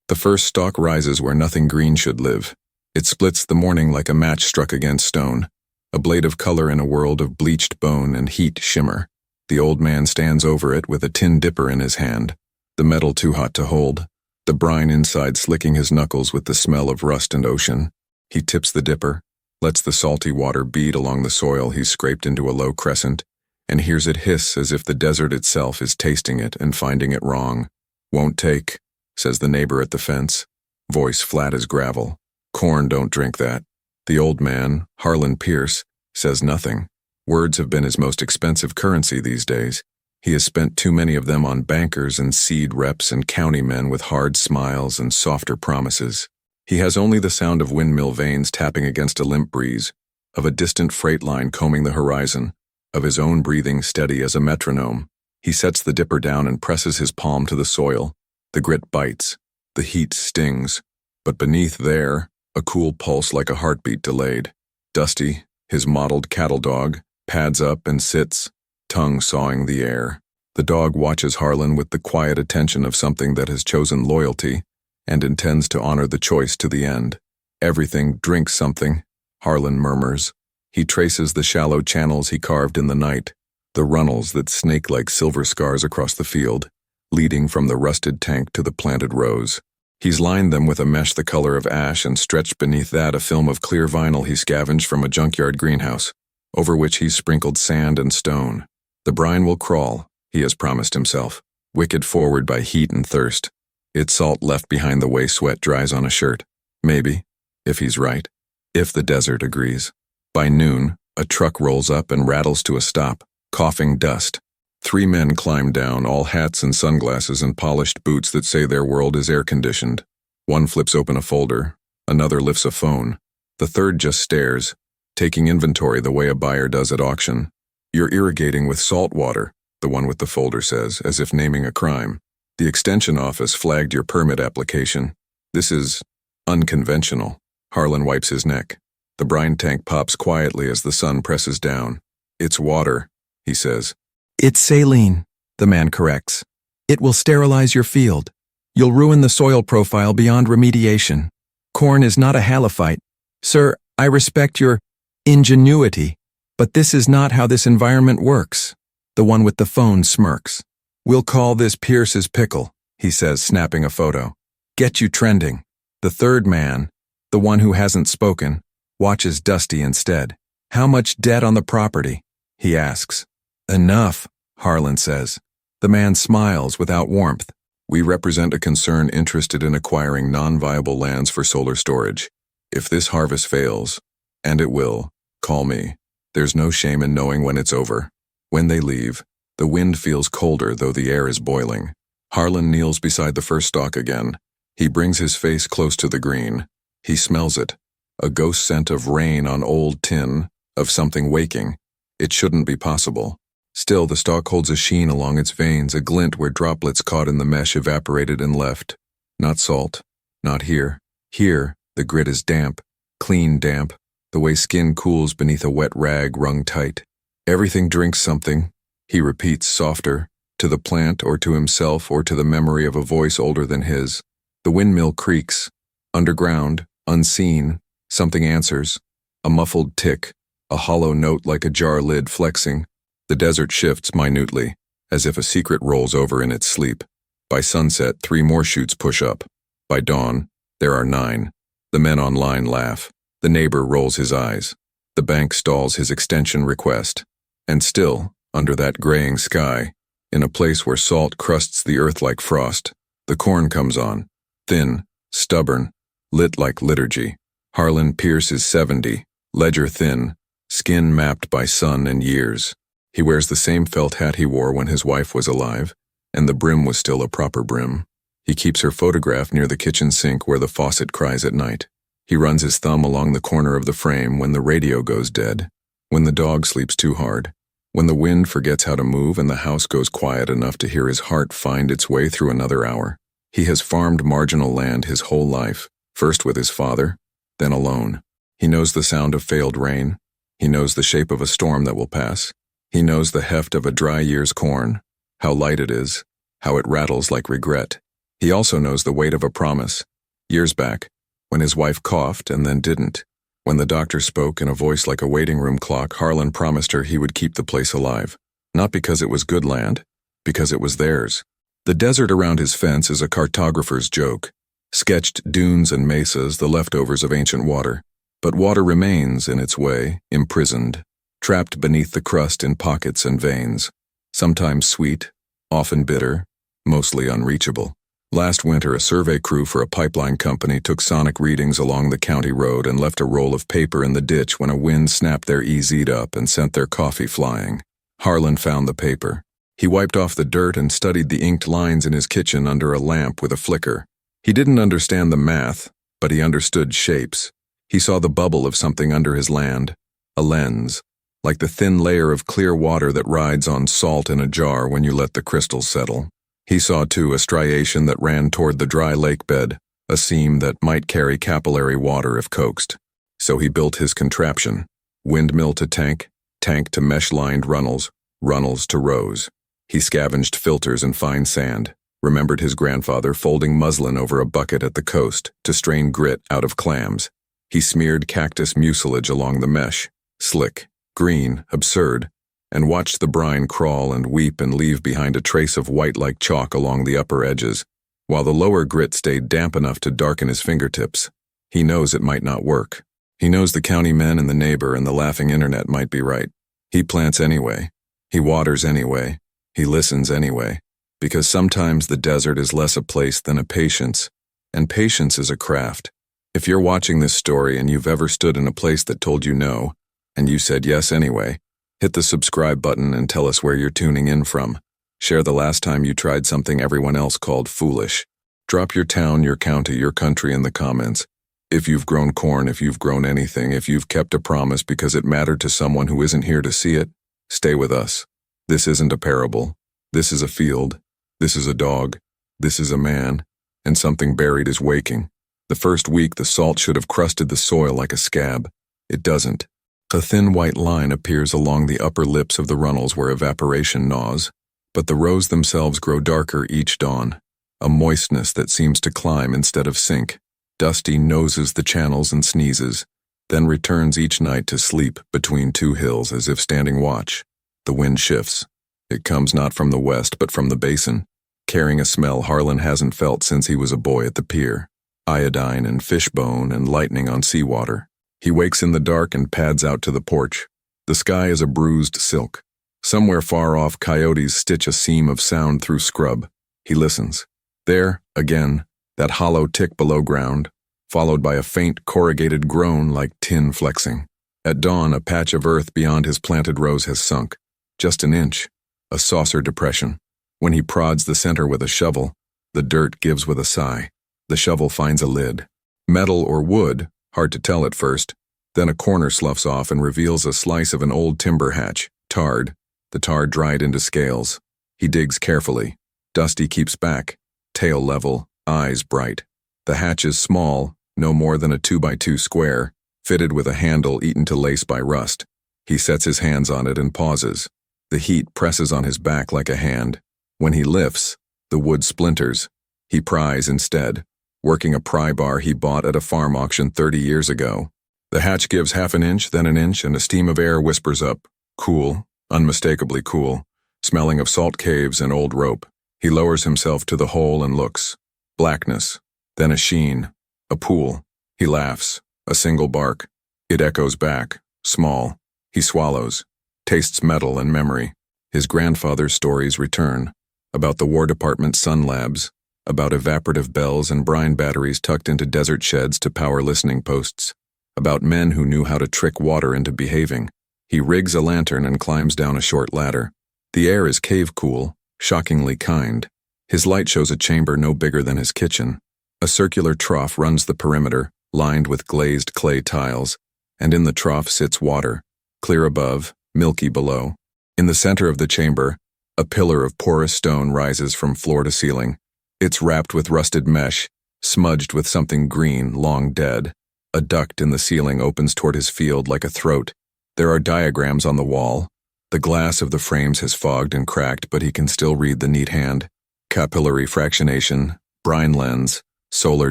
The first stalk rises where nothing green should live. It splits the morning like a match struck against stone, a blade of color in a world of bleached bone and heat shimmer. The old man stands over it with a tin dipper in his hand, the metal too hot to hold, the brine inside slicking his knuckles with the smell of rust and ocean. He tips the dipper, lets the salty water bead along the soil he's scraped into a low crescent, and hears it hiss as if the desert itself is tasting it and finding it wrong. "Won't take," says the neighbor at the fence, voice flat as gravel. "Corn don't drink that." The old man, Harlan Pierce, says nothing. Words have been his most expensive currency these days. He has spent too many of them on bankers and seed reps and county men with hard smiles and softer promises. He has only the sound of windmill vanes tapping against a limp breeze, of a distant freight line combing the horizon, of his own breathing steady as a metronome. He sets the dipper down and presses his palm to the soil. The grit bites. The heat stings. But beneath there, a cool pulse like a heartbeat delayed. Dusty, his mottled cattle dog, pads up and sits, tongue sawing the air. The dog watches Harlan with the quiet attention of something that has chosen loyalty and intends to honor the choice to the end. "Everything drinks something," Harlan murmurs. He traces the shallow channels he carved in the night, the runnels that snake like silver scars across the field, leading from the rusted tank to the planted rows. He's lined them with a mesh the color of ash and stretched beneath that a film of clear vinyl he scavenged from a junkyard greenhouse, over which he's sprinkled sand and stone. The brine will crawl, he has promised himself, wicked forward by heat and thirst. It's salt left behind the way sweat dries on a shirt. Maybe, if he's right, if the desert agrees. By noon, a truck rolls up and rattles to a stop, coughing dust. 3 men climb down, all hats and sunglasses and polished boots that say their world is air-conditioned. One flips open a folder, another lifts a phone. The third just stares, taking inventory the way a buyer does at auction. "You're irrigating with salt water," the one with the folder says, as if naming a crime. "The extension office flagged your permit application. This is unconventional." Harlan wipes his neck. The brine tank pops quietly as the sun presses down. "It's water," he says. "It's saline," the man corrects. "It will sterilize your field. You'll ruin the soil profile beyond remediation. Corn is not a halophyte. Sir, I respect your ingenuity, but this is not how this environment works." The one with the phone smirks. "We'll call this Pierce's pickle," he says, snapping a photo. "Get you trending." The third man, the one who hasn't spoken, watches Dusty instead. "How much debt on the property?" he asks. "Enough," Harlan says. The man smiles without warmth. "We represent a concern interested in acquiring non-viable lands for solar storage. If this harvest fails, and it will, call me. There's no shame in knowing when it's over." When they leave, the wind feels colder though the air is boiling. Harlan kneels beside the first stalk again. He brings his face close to the green. He smells it. A ghost scent of rain on old tin, of something waking. It shouldn't be possible. Still, the stalk holds a sheen along its veins, a glint where droplets caught in the mesh evaporated and left. Not salt. Not here. Here, the grit is damp. Clean damp. The way skin cools beneath a wet rag wrung tight. "Everything drinks something," he repeats softer, to the plant or to himself or to the memory of a voice older than his. The windmill creaks. Underground, unseen, something answers. A muffled tick, a hollow note like a jar lid flexing. The desert shifts minutely, as if a secret rolls over in its sleep. By sunset, 3 more chutes push up. By dawn, there are 9. The men on line laugh. The neighbor rolls his eyes. The bank stalls his extension request. And still, under that graying sky, in a place where salt crusts the earth like frost, the corn comes on. Thin, stubborn, lit like liturgy. Harlan Pierce is 70, ledger thin, skin mapped by sun and years. He wears the same felt hat he wore when his wife was alive, and the brim was still a proper brim. He keeps her photograph near the kitchen sink where the faucet cries at night. He runs his thumb along the corner of the frame when the radio goes dead, when the dog sleeps too hard, when the wind forgets how to move and the house goes quiet enough to hear his heart find its way through another hour. He has farmed marginal land his whole life, first with his father, then alone. He knows the sound of failed rain. He knows the shape of a storm that will pass. He knows the heft of a dry year's corn, how light it is, how it rattles like regret. He also knows the weight of a promise. Years back, when his wife coughed and then didn't, when the doctor spoke in a voice like a waiting room clock, Harlan promised her he would keep the place alive. Not because it was good land, because it was theirs. The desert around his fence is a cartographer's joke. Sketched dunes and mesas, the leftovers of ancient water. But water remains, in its way, imprisoned, trapped beneath the crust in pockets and veins. Sometimes sweet, often bitter, mostly unreachable. Last winter, a survey crew for a pipeline company took sonic readings along the county road and left a roll of paper in the ditch when a wind snapped their EZ'd up and sent their coffee flying. Harlan found the paper. He wiped off the dirt and studied the inked lines in his kitchen under a lamp with a flicker. He didn't understand the math, but he understood shapes. He saw the bubble of something under his land, a lens, like the thin layer of clear water that rides on salt in a jar when you let the crystals settle. He saw, too, a striation that ran toward the dry lake bed, a seam that might carry capillary water if coaxed. So he built his contraption, windmill to tank, tank to mesh-lined runnels, runnels to rows. He scavenged filters and fine sand, remembered his grandfather folding muslin over a bucket at the coast to strain grit out of clams. He smeared cactus mucilage along the mesh, slick, green, absurd, and watched the brine crawl and weep and leave behind a trace of white like chalk along the upper edges, while the lower grit stayed damp enough to darken his fingertips. He knows it might not work. He knows the county men and the neighbor and the laughing internet might be right. He plants anyway. He waters anyway. He listens anyway. Because sometimes the desert is less a place than a patience, and patience is a craft. If you're watching this story and you've ever stood in a place that told you no, and you said yes anyway, hit the subscribe button and tell us where you're tuning in from. Share the last time you tried something everyone else called foolish. Drop your town, your county, your country in the comments. If you've grown corn, if you've grown anything, if you've kept a promise because it mattered to someone who isn't here to see it, stay with us. This isn't a parable. This is a field. This is a dog. This is a man. And something buried is waking. The first week, the salt should have crusted the soil like a scab. It doesn't. A thin white line appears along the upper lips of the runnels where evaporation gnaws, but the rows themselves grow darker each dawn, a moistness that seems to climb instead of sink. Dusty noses the channels and sneezes, then returns each night to sleep between two hills as if standing watch. The wind shifts. It comes not from the west but from the basin, carrying a smell Harlan hasn't felt since he was a boy at the pier. Iodine and fishbone and lightning on seawater. He wakes in the dark and pads out to the porch. The sky is a bruised silk. Somewhere far off, coyotes stitch a seam of sound through scrub. He listens. There, again, that hollow tick below ground, followed by a faint corrugated groan like tin flexing. At dawn, a patch of earth beyond his planted rows has sunk. Just an inch. A saucer depression. When he prods the center with a shovel, the dirt gives with a sigh. The shovel finds a lid. Metal or wood, hard to tell at first. Then a corner sloughs off and reveals a slice of an old timber hatch, tarred, the tar dried into scales. He digs carefully. Dusty keeps back, tail level, eyes bright. The hatch is small, no more than a 2x2 square, fitted with a handle eaten to lace by rust. He sets his hands on it and pauses. The heat presses on his back like a hand. When he lifts, the wood splinters. He pries instead, working a pry bar he bought at a farm auction 30 years ago. The hatch gives half an inch, then an inch, and a steam of air whispers up. Cool, unmistakably cool, smelling of salt caves and old rope. He lowers himself to the hole and looks. Blackness, then a sheen, a pool. He laughs, a single bark. It echoes back, small. He swallows, tastes metal and memory. His grandfather's stories return, about the War Department sun labs, about evaporative bells and brine batteries tucked into desert sheds to power listening posts, about men who knew how to trick water into behaving. He rigs a lantern and climbs down a short ladder. The air is cave-cool, shockingly kind. His light shows a chamber no bigger than his kitchen. A circular trough runs the perimeter, lined with glazed clay tiles, and in the trough sits water, clear above, milky below. In the center of the chamber, a pillar of porous stone rises from floor to ceiling. It's wrapped with rusted mesh, smudged with something green, long dead. A duct in the ceiling opens toward his field like a throat. There are diagrams on the wall. The glass of the frames has fogged and cracked, but he can still read the neat hand. Capillary fractionation, Brine lens, solar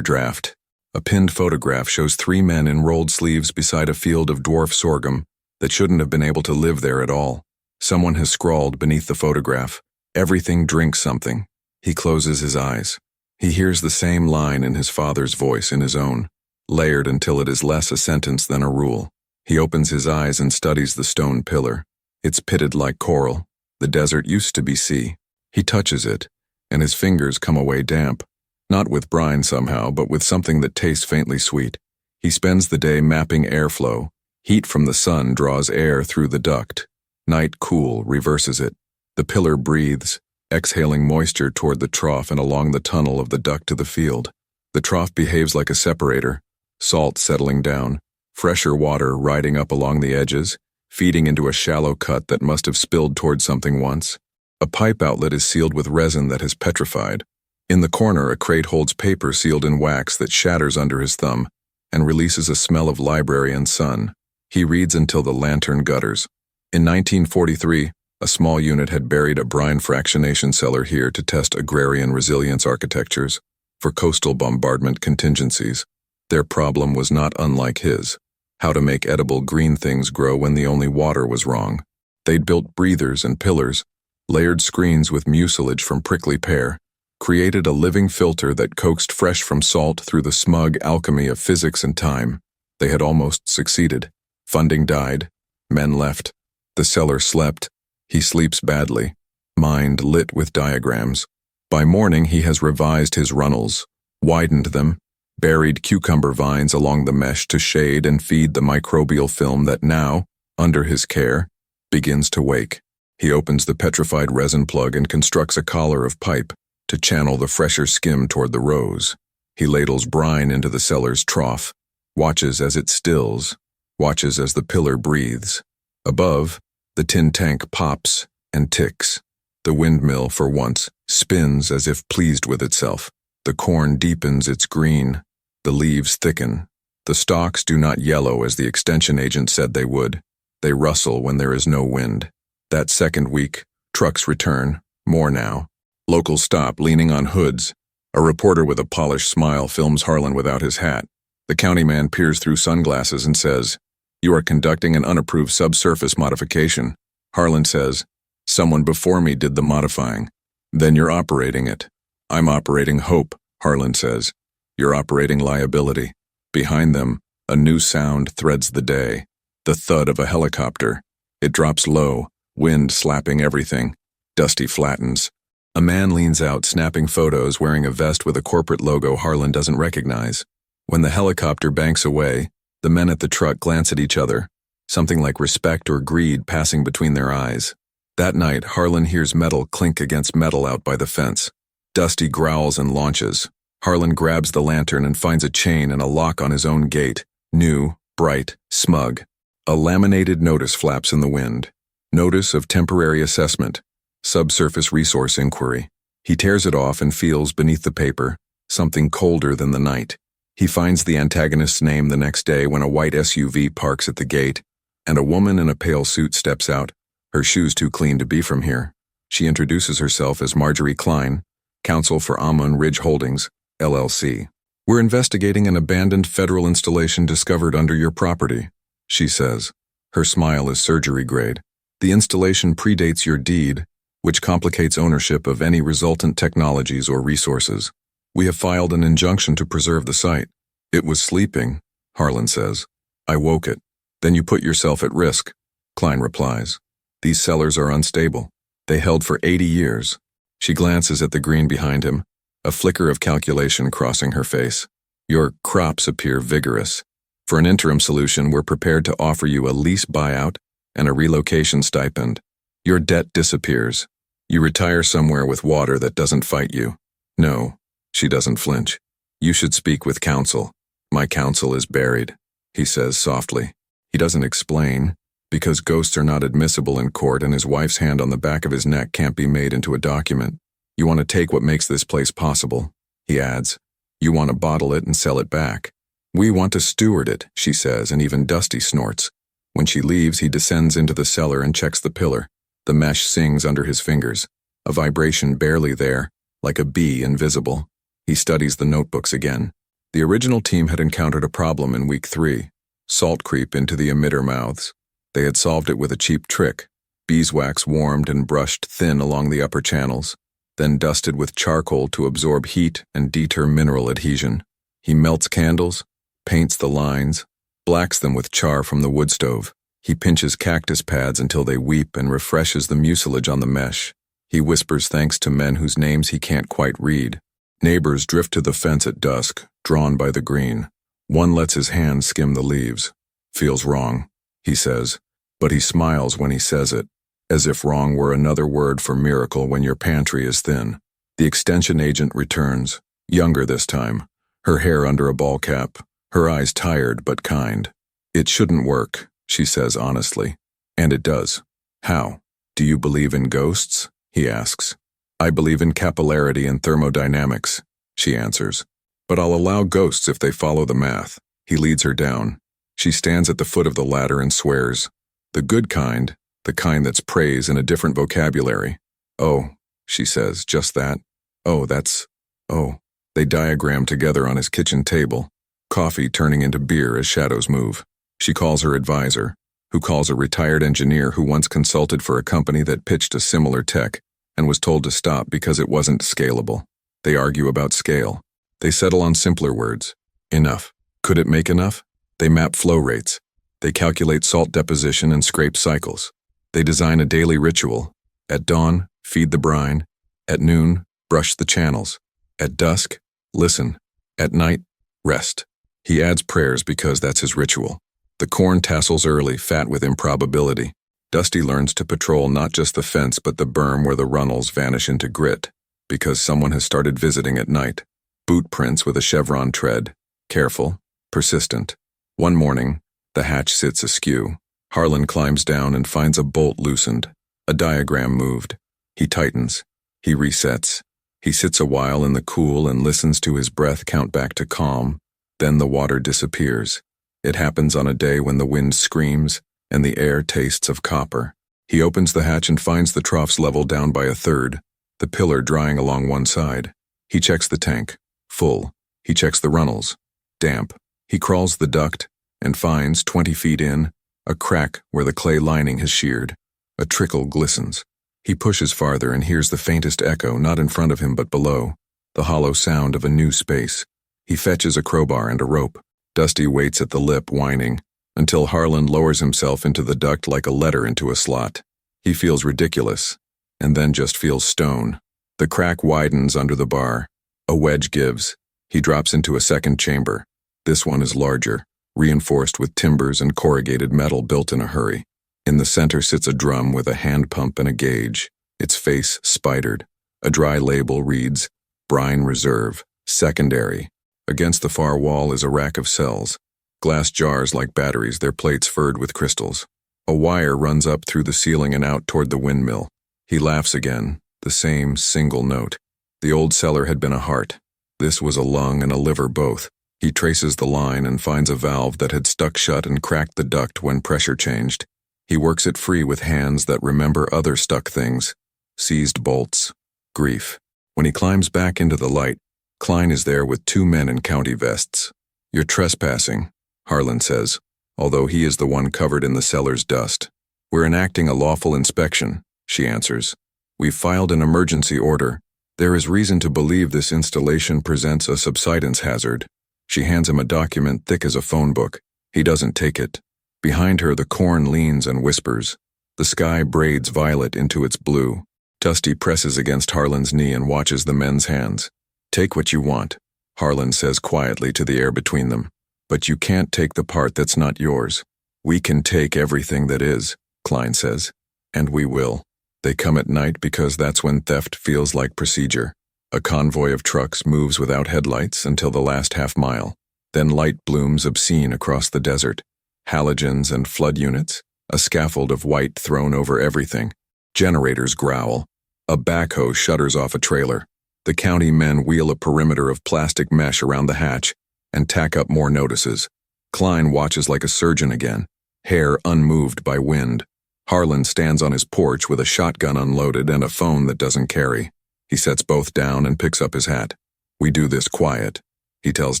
draft. A pinned photograph shows three men in rolled sleeves beside a field of dwarf sorghum that shouldn't have been able to live there at all. Someone has scrawled beneath the photograph, "Everything drinks something." He closes his eyes. He hears the same line in his father's voice in his own, layered until it is less a sentence than a rule. He opens his eyes and studies the stone pillar. It's pitted like coral. The desert used to be sea. He touches it, and his fingers come away damp. Not with brine somehow, but with something that tastes faintly sweet. He spends the day mapping airflow. Heat from the sun draws air through the duct. Night cool reverses it. The pillar breathes, exhaling moisture toward the trough and along the tunnel of the duct to the field. The trough behaves like a separator, salt settling down, fresher water riding up along the edges, feeding into a shallow cut that must have spilled toward something once. A pipe outlet is sealed with resin that has petrified. In the corner, a crate holds paper sealed in wax that shatters under his thumb and releases a smell of library and sun. He reads until the lantern gutters. In 1943, a small unit had buried a brine fractionation cellar here to test agrarian resilience architectures for coastal bombardment contingencies. Their problem was not unlike his: how to make edible green things grow when the only water was wrong. They'd built breathers and pillars, layered screens with mucilage from prickly pear, created a living filter that coaxed fresh from salt through the smug alchemy of physics and time. They had almost succeeded. Funding died. Men left. The cellar slept. He sleeps badly. Mind lit with diagrams. By morning he has revised his runnels, widened them, buried cucumber vines along the mesh to shade and feed the microbial film that now, under his care, begins to wake. He opens the petrified resin plug and constructs a collar of pipe to channel the fresher skim toward the rows. He ladles brine into the cellar's trough, watches as it stills, watches as the pillar breathes. Above, the tin tank pops and ticks. The windmill, for once, spins as if pleased with itself. The corn deepens its green. The leaves thicken. The stalks do not yellow as the extension agent said they would. They rustle when there is no wind. That second week, trucks return, more now. Locals stop, leaning on hoods. A reporter with a polished smile films Harlan without his hat. The county man peers through sunglasses and says, "You are conducting an unapproved subsurface modification." Harlan says, "Someone before me did the modifying." "Then you're operating it." "I'm operating hope," Harlan says. "You're operating liability." Behind them, a new sound threads the day. The thud of a helicopter. It drops low, wind slapping everything. Dusty flattens. A man leans out, snapping photos, wearing a vest with a corporate logo Harlan doesn't recognize. When the helicopter banks away, the men at the truck glance at each other, something like respect or greed passing between their eyes. That night, Harlan hears metal clink against metal out by the fence. Dusty growls and launches. Harlan grabs the lantern and finds a chain and a lock on his own gate, new, bright, smug. A laminated notice flaps in the wind. Notice of temporary assessment. Subsurface resource inquiry. He tears it off and feels beneath the paper, something colder than the night. He finds the antagonist's name the next day when a white SUV parks at the gate, and a woman in a pale suit steps out, her shoes too clean to be from here. She introduces herself as Marjorie Klein, counsel for Amun Ridge Holdings, LLC. "We're investigating an abandoned federal installation discovered under your property," she says. Her smile is surgery grade. "The installation predates your deed, which complicates ownership of any resultant technologies or resources. We have filed an injunction to preserve the site." "It was sleeping," Harlan says. "I woke it." "Then you put yourself at risk," Klein replies. "These cellars are unstable. They held for 80 years. She glances at the green behind him, a flicker of calculation crossing her face. "Your crops appear vigorous. For an interim solution, we're prepared to offer you a lease buyout and a relocation stipend. Your debt disappears. You retire somewhere with water that doesn't fight you." "No," she doesn't flinch. "You should speak with counsel. My counsel is buried," he says softly. He doesn't explain, because ghosts are not admissible in court and his wife's hand on the back of his neck can't be made into a document. "You want to take what makes this place possible," he adds. "You want to bottle it and sell it back." "We want to steward it," she says, and even Dusty snorts. When she leaves, he descends into the cellar and checks the pillar. The mesh sings under his fingers, a vibration barely there, like a bee invisible. He studies the notebooks again. The original team had encountered a problem in week 3, salt creep into the emitter mouths. They had solved it with a cheap trick: beeswax warmed and brushed thin along the upper channels, then dusted with charcoal to absorb heat and deter mineral adhesion. He melts candles, paints the lines, blacks them with char from the wood stove. He pinches cactus pads until they weep and refreshes the mucilage on the mesh. He whispers thanks to men whose names he can't quite read. Neighbors drift to the fence at dusk, drawn by the green. One lets his hand skim the leaves. Feels wrong, he says, but he smiles when he says it, as if wrong were another word for miracle when your pantry is thin. The extension agent returns, younger this time, her hair under a ball cap, her eyes tired but kind. It shouldn't work, she says honestly. And it does. How? Do you believe in ghosts? He asks. I believe in capillarity and thermodynamics, she answers. But I'll allow ghosts if they follow the math. He leads her down. She stands at the foot of the ladder and swears. The good kind, the kind that's praise in a different vocabulary. Oh, she says, just that. Oh, that's, oh. They diagram together on his kitchen table, coffee turning into beer as shadows move. She calls her advisor, who calls a retired engineer who once consulted for a company that pitched a similar tech and was told to stop because it wasn't scalable. They argue about scale. They settle on simpler words. Enough. Could it make enough? They map flow rates. They calculate salt deposition and scrape cycles. They design a daily ritual. At dawn, feed the brine. At noon, brush the channels. At dusk, listen. At night, rest. He adds prayers because that's his ritual. The corn tassels early, fat with improbability. Dusty learns to patrol not just the fence but the berm where the runnels vanish into grit, because someone has started visiting at night. Boot prints with a chevron tread. Careful, persistent. One morning, the hatch sits askew. Harlan climbs down and finds a bolt loosened, a diagram moved. He tightens. He resets. He sits a while in the cool and listens to his breath count back to calm. Then the water disappears. It happens on a day when the wind screams and the air tastes of copper. He opens the hatch and finds the trough's level down by a third, the pillar drying along one side. He checks the tank. Full. He checks the runnels. Damp. He crawls the duct and finds, 20 feet in, a crack where the clay lining has sheared. A trickle glistens. He pushes farther and hears the faintest echo, not in front of him but below, the hollow sound of a new space. He fetches a crowbar and a rope. Dusty waits at the lip, whining, until Harlan lowers himself into the duct like a letter into a slot. He feels ridiculous, and then just feels stone. The crack widens under the bar. A wedge gives. He drops into a second chamber. This one is larger, reinforced with timbers and corrugated metal built in a hurry. In the center sits a drum with a hand pump and a gauge, its face spidered. A dry label reads, Brine Reserve, Secondary. Against the far wall is a rack of cells. Glass jars like batteries, their plates furred with crystals. A wire runs up through the ceiling and out toward the windmill. He laughs again, the same single note. The old cellar had been a heart. This was a lung and a liver both. He traces the line and finds a valve that had stuck shut and cracked the duct when pressure changed. He works it free with hands that remember other stuck things. Seized bolts. Grief. When he climbs back into the light, Klein is there with 2 men in county vests. You're trespassing, Harlan says, although he is the one covered in the cellar's dust. We're enacting a lawful inspection, she answers. We've filed an emergency order. There is reason to believe this installation presents a subsidence hazard. She hands him a document thick as a phone book. He doesn't take it. Behind her, the corn leans and whispers. The sky braids violet into its blue. Dusty presses against Harlan's knee and watches the men's hands. Take what you want, Harlan says quietly to the air between them. But you can't take the part that's not yours. We can take everything that is, Klein says. And we will. They come at night because that's when theft feels like procedure. A convoy of trucks moves without headlights until the last half mile. Then light blooms obscene across the desert. Halogens and flood units, a scaffold of white thrown over everything. Generators growl. A backhoe shutters off a trailer. The county men wheel a perimeter of plastic mesh around the hatch and tack up more notices. Klein watches like a surgeon again, hair unmoved by wind. Harlan stands on his porch with a shotgun unloaded and a phone that doesn't carry. He sets both down and picks up his hat. We do this quiet, he tells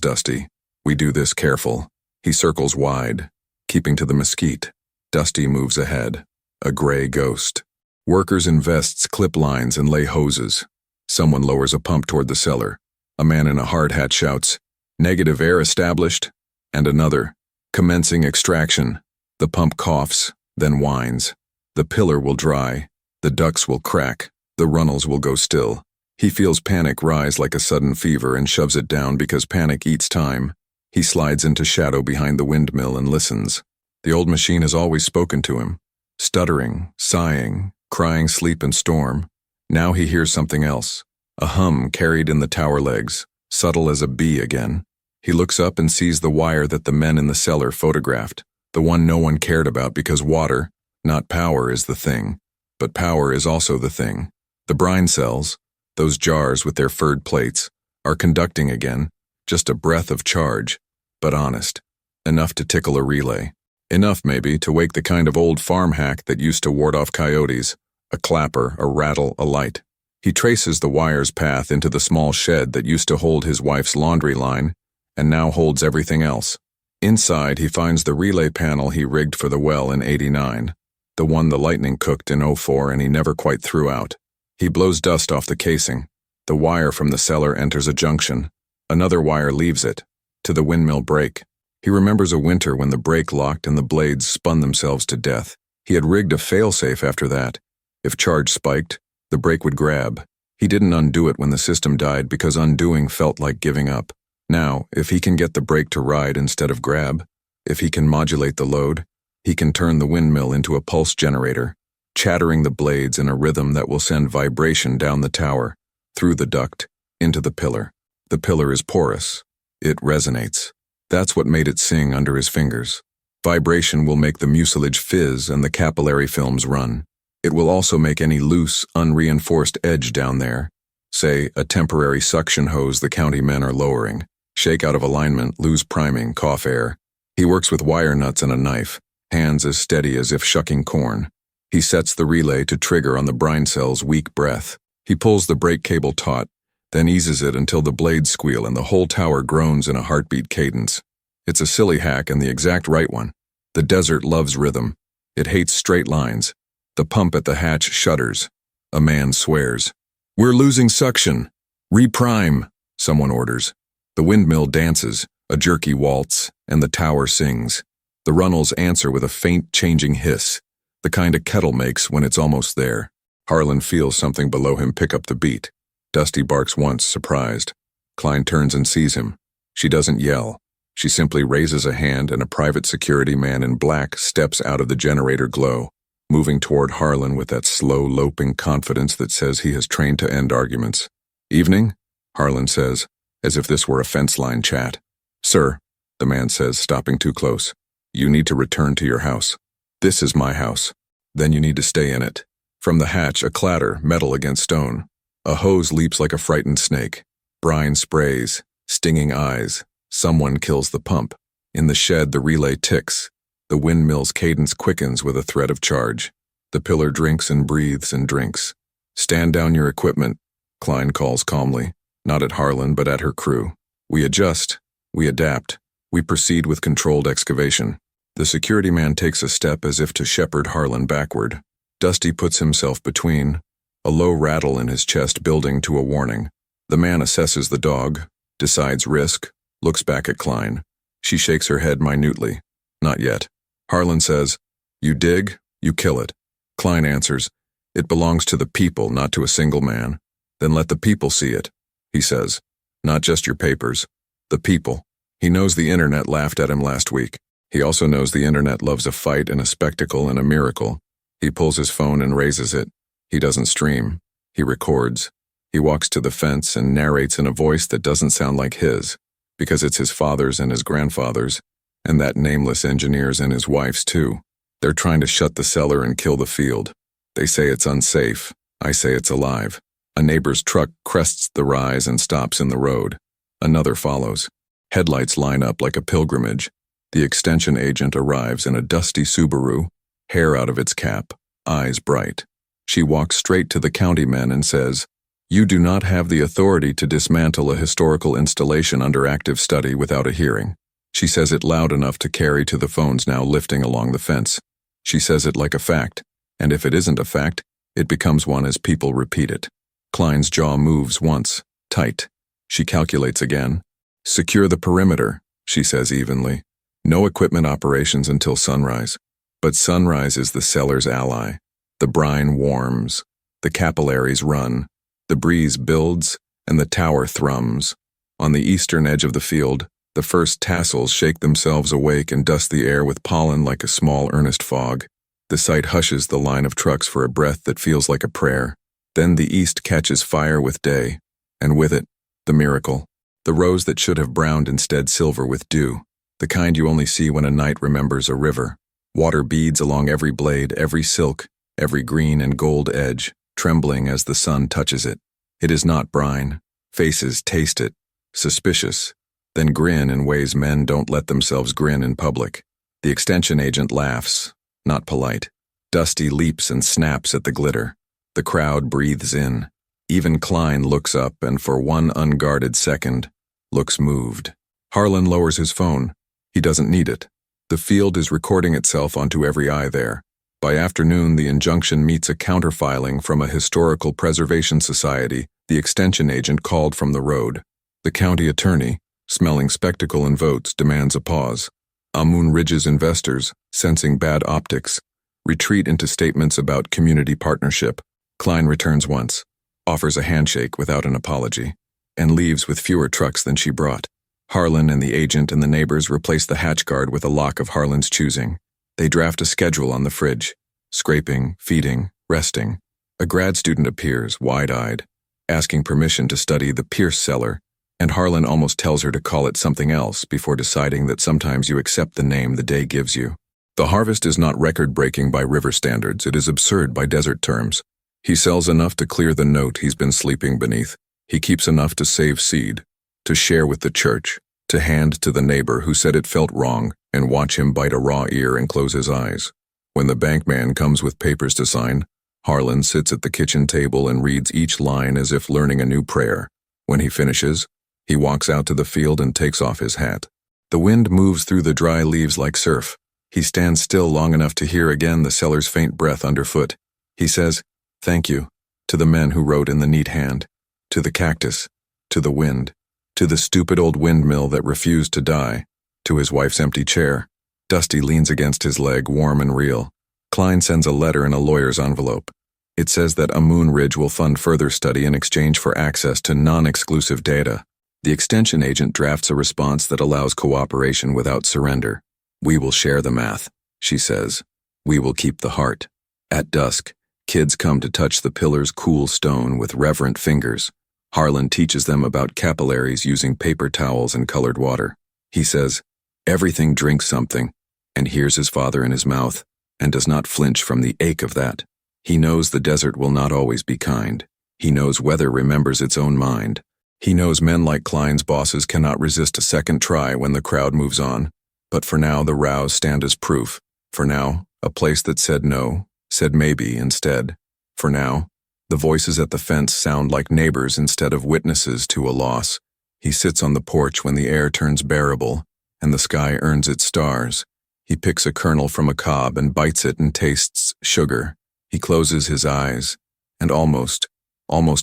Dusty. We do this careful. He circles wide, keeping to the mesquite. Dusty moves ahead, a gray ghost. Workers in vests clip lines and lay hoses. Someone lowers a pump toward the cellar. A man in a hard hat shouts, "Negative air established," and another, "Commencing extraction." The pump coughs, then whines. The pillar will dry. The ducts will crack. The runnels will go still. He feels panic rise like a sudden fever and shoves it down because panic eats time. He slides into shadow behind the windmill and listens. The old machine has always spoken to him, stuttering, sighing, crying sleep and storm. Now he hears something else, a hum carried in the tower legs, subtle as a bee again. He looks up and sees the wire that the men in the cellar photographed, the one no one cared about because water, not power, is the thing. But power is also the thing. The brine cells, those jars with their furred plates, are conducting again, just a breath of charge, but honest. Enough to tickle a relay. Enough, maybe, to wake the kind of old farm hack that used to ward off coyotes, a clapper, a rattle, a light. He traces the wire's path into the small shed that used to hold his wife's laundry line, and now holds everything else. Inside, he finds the relay panel he rigged for the well in '89, the one the lightning cooked in '04 and he never quite threw out. He blows dust off the casing. The wire from the cellar enters a junction. Another wire leaves it, to the windmill brake. He remembers a winter when the brake locked and the blades spun themselves to death. He had rigged a failsafe after that. If charge spiked, the brake would grab. He didn't undo it when the system died because undoing felt like giving up. Now, if he can get the brake to ride instead of grab, if he can modulate the load, he can turn the windmill into a pulse generator, chattering the blades in a rhythm that will send vibration down the tower, through the duct, into the pillar. The pillar is porous. It resonates. That's what made it sing under his fingers. Vibration will make the mucilage fizz and the capillary films run. It will also make any loose, unreinforced edge down there, say a temporary suction hose the county men are lowering, shake out of alignment, lose priming, cough air. He works with wire nuts and a knife, hands as steady as if shucking corn. He sets the relay to trigger on the brine cell's weak breath. He pulls the brake cable taut, then eases it until the blades squeal and the whole tower groans in a heartbeat cadence. It's a silly hack and the exact right one. The desert loves rhythm. It hates straight lines. The pump at the hatch shudders. A man swears. "We're losing suction. Reprime," someone orders. The windmill dances, a jerky waltz, and the tower sings. The runnels answer with a faint changing hiss, the kind a kettle makes when it's almost there. Harlan feels something below him pick up the beat. Dusty barks once, surprised. Klein turns and sees him. She doesn't yell. She simply raises a hand and a private security man in black steps out of the generator glow, moving toward Harlan with that slow, loping confidence that says he has trained to end arguments. "Evening," Harlan says, as if this were a fence line chat. "Sir," the man says, stopping too close, "you need to return to your house. This is my house. Then you need to stay in it." From the hatch, a clatter, metal against stone. A hose leaps like a frightened snake. Brine sprays, stinging eyes. Someone kills the pump. In the shed, the relay ticks. The windmill's cadence quickens with a threat of charge. The pillar drinks and breathes and drinks. "Stand down your equipment," Klein calls calmly, not at Harlan but at her crew. "We adjust. We adapt. We proceed with controlled excavation." The security man takes a step as if to shepherd Harlan backward. Dusty puts himself between, a low rattle in his chest building to a warning. The man assesses the dog, decides risk, looks back at Klein. She shakes her head minutely. "Not yet." Harlan says, "You dig, you kill it." Klein answers, "It belongs to the people, not to a single man." "Then let the people see it," he says. "Not just your papers. The people." He knows the internet laughed at him last week. He also knows the internet loves a fight and a spectacle and a miracle. He pulls his phone and raises it. He doesn't stream. He records. He walks to the fence and narrates in a voice that doesn't sound like his, because it's his father's and his grandfather's, and that nameless engineer's and his wife's too. They're trying to shut the cellar and kill the field. They say it's unsafe. I say it's alive. A neighbor's truck crests the rise and stops in the road. Another follows. Headlights line up like a pilgrimage. The extension agent arrives in a dusty Subaru, hair out of its cap, eyes bright. She walks straight to the county men and says, You do not have the authority to dismantle a historical installation under active study without a hearing. She says it loud enough to carry to the phones now lifting along the fence. She says it like a fact, and if it isn't a fact, it becomes one as people repeat it. Klein's jaw moves once, tight. She calculates again. Secure the perimeter, she says evenly. No equipment operations until sunrise. But sunrise is the cellar's ally. The brine warms. The capillaries run. The breeze builds, and the tower thrums. On the eastern edge of the field, the first tassels shake themselves awake and dust the air with pollen like a small earnest fog. The sight hushes the line of trucks for a breath that feels like a prayer. Then the east catches fire with day, and with it, the miracle. The rose that should have browned instead silver with dew, the kind you only see when a night remembers a river. Water beads along every blade, every silk, every green and gold edge, trembling as the sun touches it. It is not brine. Faces taste it, suspicious, then grin in ways men don't let themselves grin in public. The extension agent laughs, not polite. Dusty leaps and snaps at the glitter. The crowd breathes in. Even Klein looks up and for one unguarded second, looks moved. Harlan lowers his phone. He doesn't need it. The field is recording itself onto every eye there. By afternoon, the injunction meets a counterfiling from a historical preservation society the extension agent called from the road. The county attorney, smelling spectacle and votes, demands a pause. Amun Ridge's investors, sensing bad optics, retreat into statements about community partnership. Klein returns once, offers a handshake without an apology, and leaves with fewer trucks than she brought. Harlan and the agent and the neighbors replace the hatch guard with a lock of Harlan's choosing. They draft a schedule on the fridge, scraping, feeding, resting. A grad student appears, wide-eyed, asking permission to study the Pierce cellar, and Harlan almost tells her to call it something else before deciding that sometimes you accept the name the day gives you. The harvest is not record-breaking by river standards, it is absurd by desert terms. He sells enough to clear the note he's been sleeping beneath. He keeps enough to save seed, to share with the church, to hand to the neighbor who said it felt wrong, and watch him bite a raw ear and close his eyes. When the bankman comes with papers to sign, Harlan sits at the kitchen table and reads each line as if learning a new prayer. When he finishes, he walks out to the field and takes off his hat. The wind moves through the dry leaves like surf. He stands still long enough to hear again the seller's faint breath underfoot. He says, "Thank you," to the men who wrote in the neat hand, to the cactus, to the wind, to the stupid old windmill that refused to die, to his wife's empty chair. Dusty leans against his leg, warm and real. Klein sends a letter in a lawyer's envelope. It says that Amun Ridge will fund further study in exchange for access to non-exclusive data. The extension agent drafts a response that allows cooperation without surrender. "We will share the math," she says. "We will keep the heart." At dusk, kids come to touch the pillar's cool stone with reverent fingers. Harlan teaches them about capillaries using paper towels and colored water. He says, "Everything drinks something," and hears his father in his mouth, and does not flinch from the ache of that. He knows the desert will not always be kind. He knows weather remembers its own mind. He knows men like Klein's bosses cannot resist a second try when the crowd moves on. But for now, the rows stand as proof. For now, a place that said no, said maybe instead. For now, the voices at the fence sound like neighbors instead of witnesses to a loss. He sits on the porch when the air turns bearable, and the sky earns its stars. He picks a kernel from a cob and bites it and tastes sugar. He closes his eyes, and almost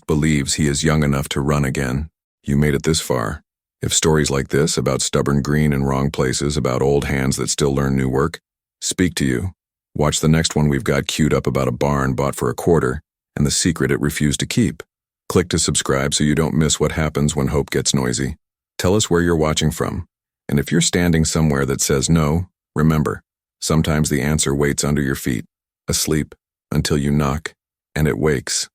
believes he is young enough to run again. You made it this far. If stories like this, about stubborn green in wrong places, about old hands that still learn new work, speak to you, watch the next one we've got queued up about a barn bought for $25 and the secret it refused to keep. Click to subscribe so you don't miss what happens when hope gets noisy. Tell us where you're watching from. And if you're standing somewhere that says no, remember, sometimes the answer waits under your feet, asleep, until you knock, and it wakes.